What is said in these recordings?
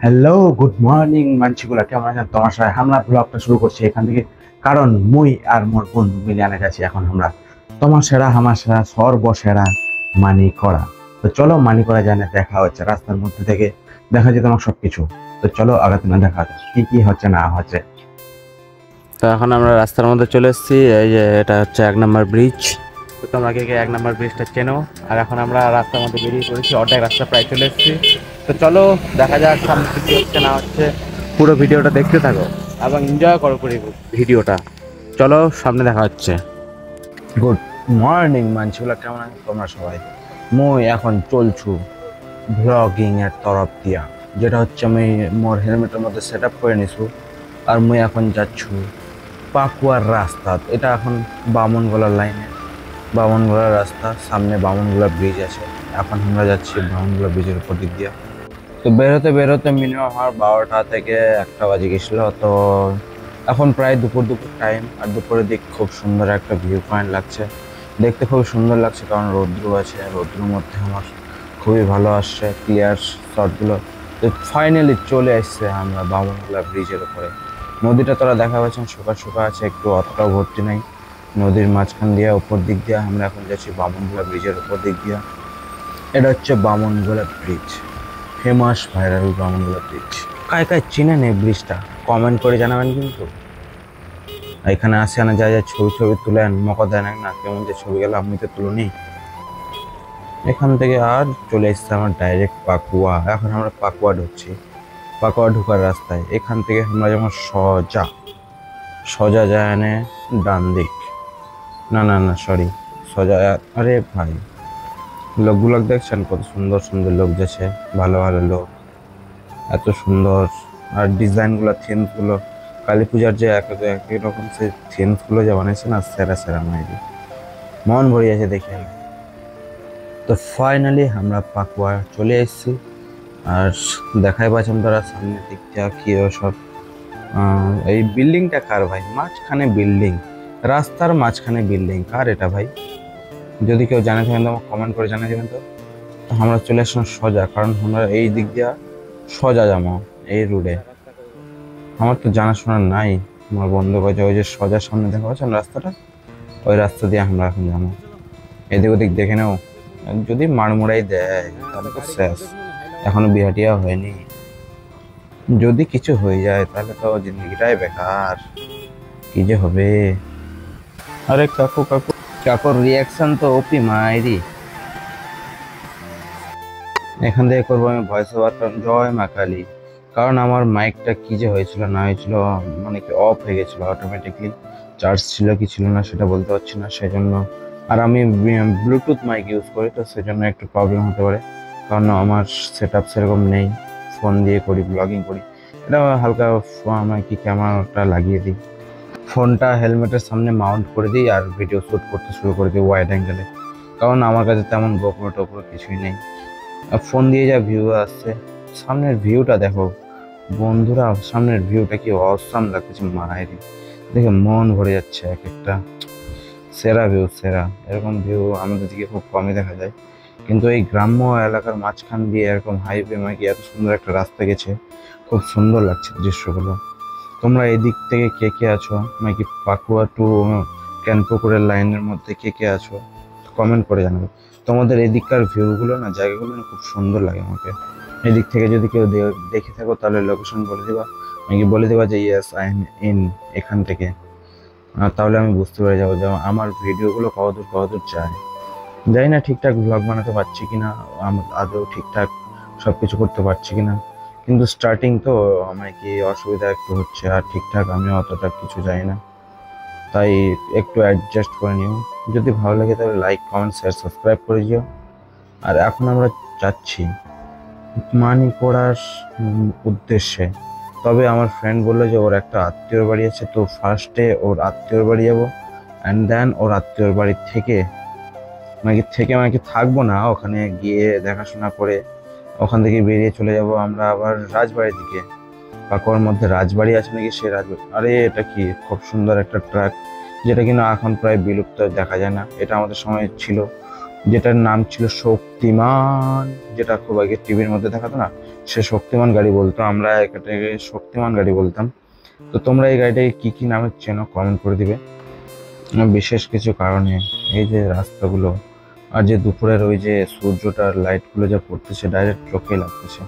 Hello, good morning মানসিগুলা, কেমন আছেন? তোমার সাথে হামলা ব্লগটা শুরু করছি এখান থেকে। কারণ মুই আর মোর বন্ধু মিলে আনে যাচ্ছি এখন আমরা তোমার সেরা হামার সেরা সর্বসেরা মানি করা। তো চলো মানি করা জানে দেখা হচ্ছে রাস্তার মধ্যে থেকে, দেখা যায় তোমার সবকিছু। তো চলো আগাতে না দেখা হচ্ছে কি কি হচ্ছে না হচ্ছে। তো এখন আমরা রাস্তার মধ্যে চলে এসেছি, এই যে এটা হচ্ছে 1 নম্বর ব্রিজ। তো তোমরা কে কে 1 নম্বর ব্রিজটা চেনো? আর এখন আমরা রাস্তার মধ্যে বেরিয়ে পড়েছি, অর্ধেক রাস্তা প্রায় চলে এসেছি। তো চলো দেখা যাক সামনে কি হচ্ছে না হচ্ছে। পুরো ভিডিওটা দেখতে থাকো এবং এনজয় করো পুরো ভিডিওটা। চলো সামনে দেখা হচ্ছে। গুড মর্নিং মানসিগুলা, কেমন আছো তোমরা সবাই? মুই এখন চলছু ব্লগিং এর তরফ দিয়া, যেটা হচ্ছে আমি মোর হেলমেটের মধ্যে সেট আপ করে নিছু। আর মুই এখন যাচ্ছু পাকুয়ার রাস্তা। এটা এখন বামনগোলার লাইনে, বামনগোলার রাস্তা, সামনে বামনগোলা ব্রিজ আছে। এখন আমরা যাচ্ছি বামনগোলা ব্রিজের উপর দিক দিয়ে। তো বেরোতে বেরোতে মিনিমাম আমার 12টা থেকে 1টা বাজে গেছিল। তো এখন প্রায় দুপুর দুপুর টাইম, আর দুপুরের দিক খুব সুন্দর একটা ভিউ পয়েন্ট লাগছে, দেখতে খুব সুন্দর লাগছে। কারণ রৌদ্র আছে, রৌদ্রের মধ্যে আমার খুবই ভালো আসছে ক্লিয়ার শটগুলো। তো ফাইনালি চলে আসছে আমরা বামনগোলা ব্রিজের উপরে। নদীটা তোরা দেখা পাচ্ছেন শুকা শুকা আছে, একটু অতটাও ভর্তি নাই। নদীর মাঝখান দিয়ে উপর দিক দিয়ে আমরা এখন যাচ্ছি বামনগোলা ব্রিজের উপর দিক দিয়ে। এটা হচ্ছে Bamangola bridge, famous viral Bamangola bridge. কায় কায় চিনেন এই ব্রিজটা কমেন্ট করে জানাবেন কিন্তু। এখানে আসে না যা যা ছবি ছবি তুলেন, মকা দেন না কেমন যে ছবি গেল, আমি তো তুলনি। এখান থেকে আর চলে এসছে আমার ডাইরেক্ট পাকুয়া। এখন আমরা পাকুয়া ঢুকছি, পাকুয়া ঢুকার রাস্তায়। এখান থেকে আমরা যেমন সোজা সোজা যায় না ডান দিক, না না না সরি সোজা। আরে ভাই, লোকগুলো দেখছেন কত সুন্দর সুন্দর লোক যাচ্ছে, ভালো ভালো লোক, এত সুন্দর। আর ডিজাইনগুলো, থিমসগুলো, কালী পূজার যে একই রকম সে থিমসগুলো যে বানাইছে না, সেরা সেরা মাইরি, মন ভরে আছে দেখে। তো ফাইনালি আমরা পাকুয়া চলে এসেছি। আর দেখাই পাচ্ছেন তারা সামনের দিকটা কি সব। এই বিল্ডিংটা কার ভাই? মাঝখানে বিল্ডিং, রাস্তার মাঝখানে বিল্ডিং, কার এটা ভাই? যদি কেউ জানে থাকেন তো আমাকে কমেন্ট করে জানিয়ে দেবেন। তো আমরা চলে আসলাম সোজা, কারণ আমরা এই দিক দিয়া সোজা যাবো এই রোডে। আমার তো জানাশোনা নাই, আমার বন্ধু কাছে ওই যে সোজা সামনে দেখা পাচ্ছেন রাস্তাটা, ওই রাস্তা দিয়ে আমরা এখন যাবো। এদিক ওদিক দেখে নাও, যদি মারমুড়াই দেয় তাহলে তো শেষ, এখনো বিহাটিয়া হয়নি। যদি কিছু হয়ে যায় তাহলে তো জিন্দগিটাই বেকার, কি যে হবে। আরে কাকু কাকু, কাকুর রিয়াকশন তো ওপি মাইরি। এখান থেকে করবো আমি ভয়েস ওভার, কারণ জয় মা কালী। কারণ আমার মাইকটা কি যে হয়েছিল না হয়েছিল, মানে কি অফ হয়ে গেছিলো অটোমেটিকলি, চার্জ ছিল কি ছিল না সেটা বলতে পারছি না, সেই জন্য। আর আমি ব্লুটুথ মাইক ইউজ করি, তো সেজন্য একটু প্রবলেম হতে পারে, কারণ আমার সেট আপ সেরকম নেই। ফোন দিয়ে করি, ব্লগিং করি। এটা হালকা আমি কি ক্যামেরাটা লাগিয়ে দিই, ফোনটা হেলমেটের সামনে মাউন্ট করে দিই আর ভিডিও শ্যুট করতে শুরু করে দিই ওয়াইড অ্যাঙ্গেলে। কারণ আমার কাছে তেমন গোপ্রো টোপ্রো কিছুই নেই। ফোন দিয়ে যা ভিউ আসছে, সামনের ভিউটা দেখো বন্ধুরা, সামনের ভিউটা কি অসাম লাগতেছে মায়েরই, দেখে মন ভরে যাচ্ছে। এক একটা সেরা ভিউ, সেরা এরকম ভিউ আমাদের দিকে খুব কমই দেখা যায়। কিন্তু এই গ্রাম্য এলাকার মাঝখান দিয়ে এরকম হাইওয়ে কি এত সুন্দর একটা রাস্তা গেছে, খুব সুন্দর লাগছে দৃশ্যগুলো। তোমরা এই দিক থেকে কে কে আছো, নাকি পাকুয়া টু ক্যানপুকুরের লাইনের মধ্যে কে কে আছো, কমেন্ট করে জানাবে। তোমাদের এদিককার ভিউগুলো না, জায়গাগুলো না খুব সুন্দর লাগে আমাকে। এদিক থেকে যদি কেউ দেখে থাকো তাহলে লোকেশন বলে দিবা, নাকি বলে দিবা যে ইয়েস আই এম ইন এখান থেকে। তাহলে আমি বুঝতে পেরে যাবো যে আমার ভিডিওগুলো কতদূর কতদূর যায়। জানি না ঠিকঠাক ব্লগ বানাতে পারছি কিনা, আদৌ ঠিকঠাক সব কিছু করতে পারছি কিনা, কিন্তু স্টার্টিং তো আমার কি অসুবিধা একটু হচ্ছে, আর ঠিকঠাক আমি অতটা কিছু জানি না, তাই একটু অ্যাডজাস্ট করে নিও। যদি ভালো লাগে তাহলে লাইক কমেন্ট শেয়ার সাবস্ক্রাইব করে দিও। আর এখন আমরা যাচ্ছি মানিকোড়ার উদ্দেশ্যে। তবে আমার ফ্রেন্ড বললো যে ওর একটা আত্মীয়র বাড়ি আছে, তো ফার্স্টে ওর আত্মীয়র বাড়ি যাবো, অ্যান্ড দেন ওর আত্মীয়র বাড়ি থেকে নাকি থাকবো না, ওখানে গিয়ে দেখাশোনা করে ওখান থেকে বেরিয়ে চলে যাব আমরা আবার রাজবাড়ির দিকে। পাকুয়ার মধ্যে রাজবাড়ি আছে নাকি, সেই রাজবাড়ি। আরে এটা কি খুব সুন্দর একটা ট্রাক, যেটা কিনা এখন প্রায় বিলুপ্ত, দেখা যায় না। এটা আমাদের সময় ছিল, যেটার নাম ছিল শক্তিমান, যেটা খুব আগে টিভির মধ্যে দেখাতো না, সে শক্তিমান গাড়ি বলতো, আমরা এটাকে শক্তিমান গাড়ি বলতাম। তো তোমরা এই গাড়িটাকে কি কি নামে চেনো কমেন্ট করে দিবে। বিশেষ কিছু কারণে এই যে রাস্তাগুলো আর যে দুপুরের ওই যে সূর্যটার লাইটগুলো যা পড়তেছে ডাইরেক্ট চোখে লাগতেছে।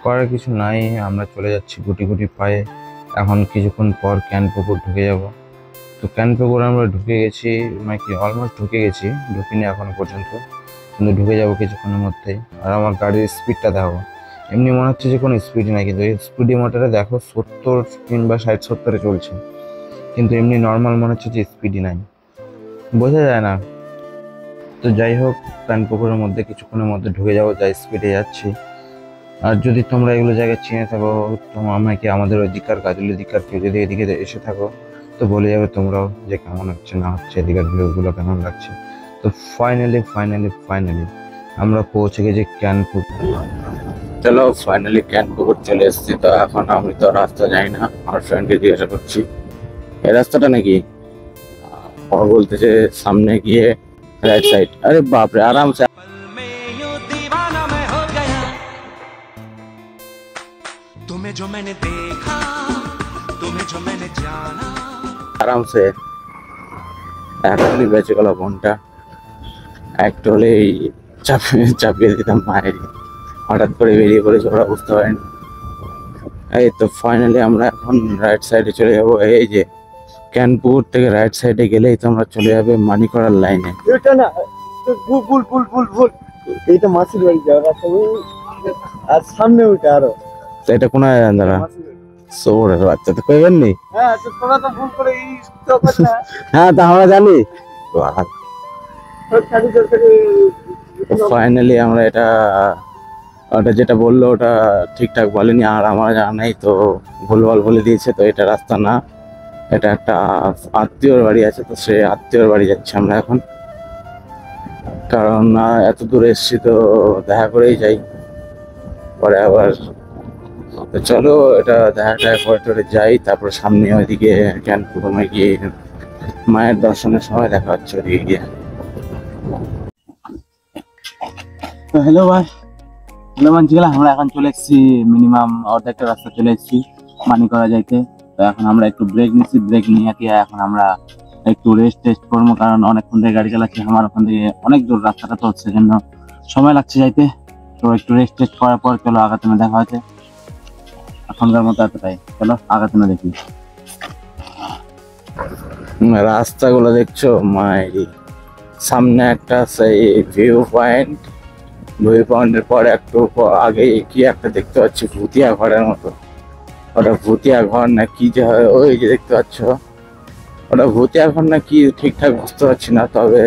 করার কিছু নাই, আমরা চলে যাচ্ছি গুটি গুটি পায়ে। এখন কিছুক্ষণ পর ক্যানপুকুর ঢুকে যাব। তো ক্যানপুকুর আমরা ঢুকে গেছি, মানে কি অলমোস্ট ঢুকে গেছি, ঢুকিনি এখনো পর্যন্ত, কিন্তু ঢুকে যাবো কিছুক্ষণের মধ্যেই। আর আমার গাড়ির স্পিডটা দেখো, এমনি মনে হচ্ছে যে কোনো স্পিড নাই, কিন্তু এই স্পিডি মোটরে দেখো 70 কিংবা 60-70-এ চলছে, কিন্তু এমনি নর্মাল মনে হচ্ছে যে স্পিডই নাই, বোঝা যায় না। তো যাই হোক, ক্যানপুকুরের মধ্যে কিছুক্ষণের মধ্যে ঢুকে যাবো, যাই স্পিডে যাচ্ছি। আর যদি তোমরা এগুলো জায়গায় চিনে থাকো, তোমরা আমাকে আমাদের ওই দিকার কাজলের দিকার কেউ যদি এদিকে এসে থাকো তো বলে যাবে তোমরাও যে কেমন হচ্ছে না হচ্ছে, এদিকার ভিউগুলো কেমন লাগছে। তো ফাইনালি আমরা পৌঁছে গেছি ক্যানপুকুর। চলো ফাইনালি ক্যানপুকুর চলে এসেছি। তো এখন আমি তো রাস্তা জানি না, আমার ফ্রেন্ডকে জিজ্ঞাসা করছি এই রাস্তাটা নাকি। ও বলতেছে সামনে গিয়ে রাইট সাইড। আরে বাপরে, আরামসে तुम्हें जो मैंने देखा, तुम्हें जो मैंने जाना। আরামসে এখনই বেঁচে গেল ফোনটা, একটু হলেই চাপিয়ে দিতাম মায়ের। হঠাৎ করে বেরিয়ে পড়েছে, ওরা বুঝতে পারেনি। এই তো ফাইনালি আমরা এখন রাইট সাইডে চলে যাবো। এই যে ক্যানপুকুর থেকে রাইট সাইডে গেলেই তো আমরা চলে যাবে মানিকড়ার লাইনে। এটা না, ভুল এইটা মাসির বাড়ি যাওয়ার রাস্তা, আর সামনে ওইটা আরো। তো এটা কোন দাঁড়া সোরের বাচ্চা তো কইবেন নি। হ্যাঁ, তো তোরা তো ভুল করে এই তো করছ না। হ্যাঁ, তা আমরা জানি। ফাইনালি আমরা এটা, ওটা যেটা বললো ওটা ঠিকঠাক বলেনি, আর আমার জানা নাই, তো ভুলভাল বলে দিয়েছে। তো এটা রাস্তা না, এটা একটা আত্মীয়র বাড়ি আছে, তো সে আত্মীয়র বাড়ি যাচ্ছি আমরা এখন, কারণ এত দূরে এসছি তো দেখা করেই যাই পরে আবার। তো চলো এটা দেখা করে টরে যাই, তারপর সামনে ওইদিকে ক্যানপুকুরে গিয়ে মায়ের দর্শনের সময় দেখা হচ্ছে ওইদিকে গিয়ে। তো হ্যালো মানছিলাম, আমরা এখন চলে এসেছি মিনিমাম অর্ধেকটা রাস্তা চলে এসেছি মানিকড়া যাইতে। তো এখন আমরা একটু ব্রেক নিচ্ছি, ব্রেক নিয়ে কি এখন আমরা একটু রেস্ট করবো, কারণ অনেকক্ষণ থেকে গাড়ি চালাচ্ছি, আমার ওখান থেকে অনেক দূর রাস্তাটা, তো সেজন্য সময় লাগছে যাইতে। তো একটু রেস্ট করার পর চলো আগাতনে দেখা হচ্ছে। এখনকার মতো এতটাই, চলো আগাতনে দেখি। রাস্তাগুলো দেখছো মায়েরই, সামনে একটা সেই ভিউ পয়েন্টের পরে একটু আগে কি একটা দেখতে পাচ্ছি ভুতিয়া ঘরের মতো। ওটা ভুতিয়া ঘর না কি যে হয়, ওই যে দেখতে পাচ্ছ ওটা ভুতিয়া ঘর না কি ঠিকঠাক বুঝতে পারছি না। তবে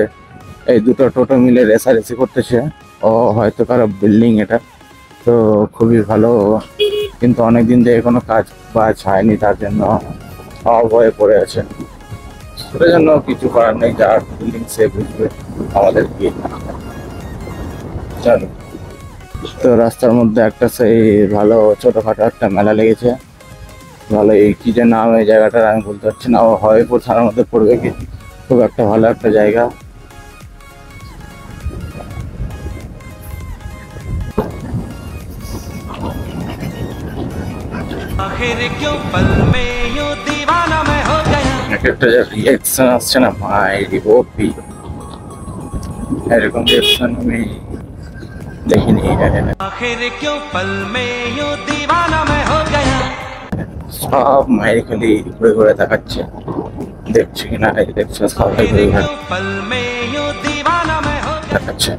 এই দুটো টোটো মিলে রেসারেসি করতেছে, ও হয়তো কারো বিল্ডিং এটা, তো খুবই ভালো, কিন্তু অনেকদিন থেকে কোনো কাজ বাজ হয়নি, তার জন্য অফ হয়ে পড়ে আছে। সেটার জন্য কিছু করার নেই, যার বিল্ডিং সে বুঝবে আমাদের কি। চলো, তো রাস্তার মধ্যে একটা সেই ভালো ছোটখাটো একটা মেলা লেগেছে, ভালো। এই কি যে নাম এই জায়গাটার আমি বলতে পারছি না, ও হবিপুর থানার মধ্যে পড়বে কি, খুব একটা ভালো একটা জায়গা। आखिर क्यों पल में यूं दीवाना मैं हो गया। একটা যে রিয়াকশন আসছে না মায়ের ওপি, এরকম রিয়াকশন আমি দেখিনি। आखिर क्यों पल में यूं दीवाना मैं हो गया। সব মায়ের খালি ঘুরে ঘুরে দেখাচ্ছে, দেখছি কিনা, এই দেখছো সবাই आखिर ঘুরে ঘুরে क्यों पल में यूं दीवाना मैं हो गया। দেখাচ্ছে।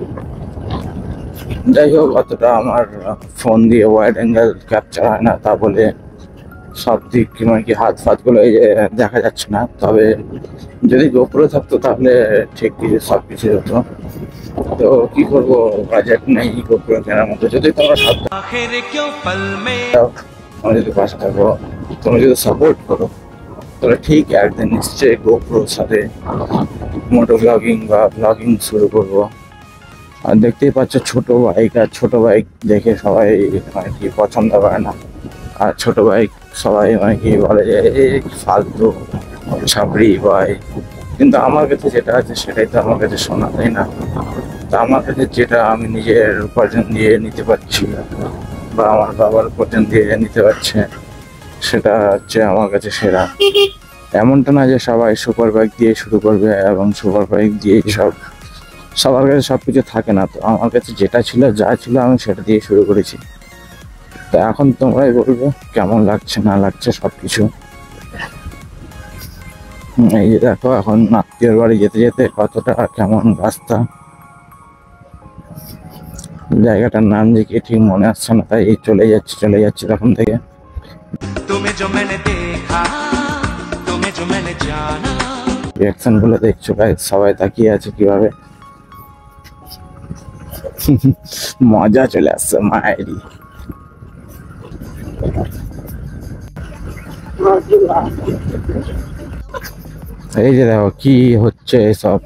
যাই হোক, অতটা আমার ফোন দিয়ে ওয়াইড অ্যাঙ্গেল ক্যাপচার হয় না, তা বলে সব দিক মানে কি হাত ফাতগুলো এই যে দেখা যাচ্ছে না। তবে যদি গোপ্রো থাকতো তাহলে ঠিক কিছু সব কিছু হতো, তো কি করবো, বাজেট নেই গোপ্রো কেনার মতো। যদি তোমরা সাথ आखिर क्यों पल में দাও, তোমরা যদি পাশে থাকো, তোমরা যদি সাপোর্ট করো, তাহলে ঠিক একদিন নিশ্চয়ই গোপ্রোর সাথে মোটো ব্লগিং বা ব্লগিং শুরু করবো। আর দেখতেই পাচ্ছ ছোট বাইক, আর ছোট বাইক দেখে সবাই মানে কি পছন্দ করে না, আর ছোট বাইক সবাই মানে কি বলে যে এই ফালতু ছাবড়ি বাইক, কিন্তু আমার কাছে যেটা আছে সেটাই তো আমার কাছে শোনা, তাই না? তো আমার কাছে যেটা আমি নিজের উপার্জন দিয়ে নিতে পারছি, বা আমার বাবার পছন্দ দিয়ে নিতে পারছে, সেটা হচ্ছে আমার কাছে সেরা। এমনটা না যে সবাই সুপার বাইক দিয়ে শুরু করবে এবং সুপার বাইক দিয়ে সবার কাছে সবকিছু থাকে না। তো আমার কাছে যেটা ছিল, যা ছিল, আমি সেটা দিয়ে শুরু করেছি। তো এখন তোমরাই বলবে কেমন লাগছে না লাগছে সবকিছু। এই যে দেখো এখন আত্মীয়র বাড়ি যেতে যেতে কতটা কেমন রাস্তা, জায়গাটার নাম যে কি ঠিক মনে আসছে না, তাই এই চলে যাচ্ছে তখন থেকে। तुम्हें जो मैंने देखा, तुम्हें जो मैंने जाना, রিয়াকশন গুলো দেখছো গাইস, সবাই তাকিয়ে আছে কিভাবে। মজা চলে আসছে মায়েরই। এই যে দেখো কি হচ্ছে এসব।